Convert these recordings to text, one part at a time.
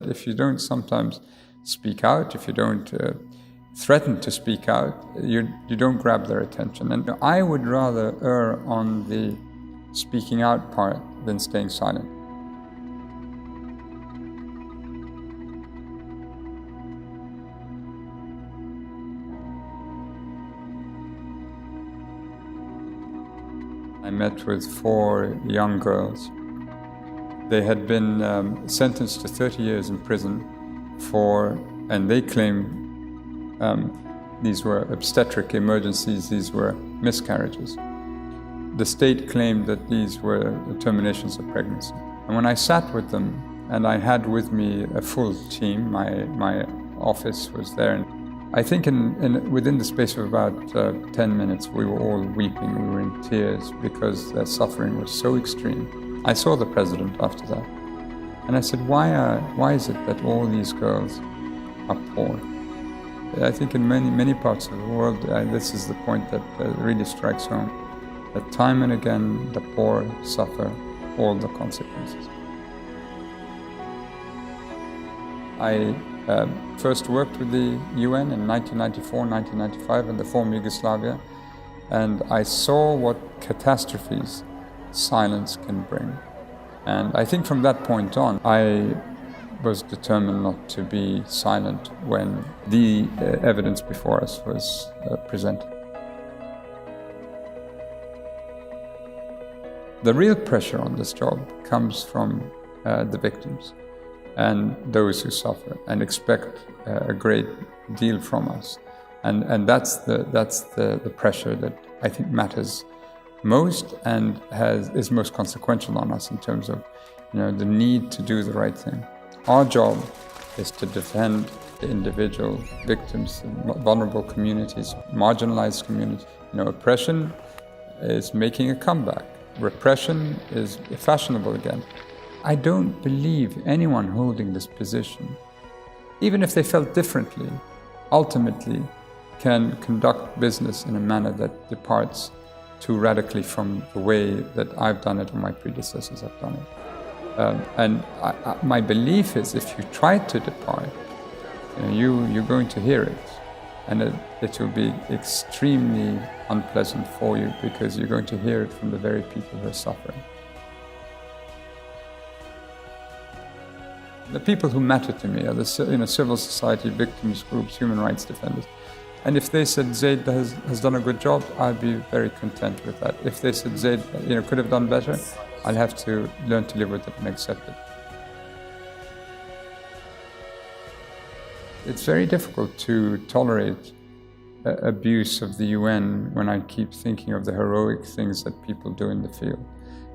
If you don't sometimes speak out, if you don't threaten to speak out, you don't grab their attention. And I would rather err on the speaking out part than staying silent. I met with 4 young girls. They had been sentenced to 30 years in prison and they claimed these were obstetric emergencies, these were miscarriages. The state claimed that these were terminations of pregnancy. And when I sat with them, and I had with me a full team, my office was there, and I think within the space of about 10 minutes, we were all weeping, we were in tears because their suffering was so extreme. I saw the president after that, and I said, why is it that all these girls are poor? I think in many parts of the world, this is the point that really strikes home, that time and again, the poor suffer all the consequences. I first worked with the UN in 1994, 1995 in the former Yugoslavia, and I saw what catastrophes silence can bring. And I think from that point on, I was determined not to be silent when the evidence before us was presented. The real pressure on this job comes from the victims and those who suffer and expect a great deal from us. And that's the pressure that I think matters most and is most consequential on us in terms of the need to do the right thing. Our job is to defend the individual victims, vulnerable communities, marginalized communities. Oppression is making a comeback. Repression is fashionable again. I don't believe anyone holding this position, even if they felt differently, ultimately can conduct business in a manner that departs too radically from the way that I've done it or my predecessors have done it. My belief is if you try to depart, you're going to hear it. And it will be extremely unpleasant for you because you're going to hear it from the very people who are suffering. The people who matter to me are the civil society, victims groups, human rights defenders. And if they said Zeid has done a good job, I'll be very content with that. If they said Zeid could have done better, I'll have to learn to live with it and accept it. It's very difficult to tolerate abuse of the UN when I keep thinking of the heroic things that people do in the field.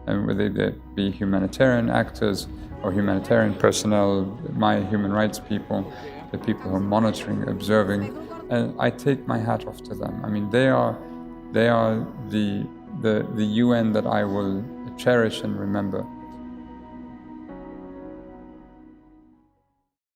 And whether they be humanitarian actors or humanitarian personnel, my human rights people, the people who are monitoring, observing, and I take my hat off to them. I mean, they are the UN that I will cherish and remember.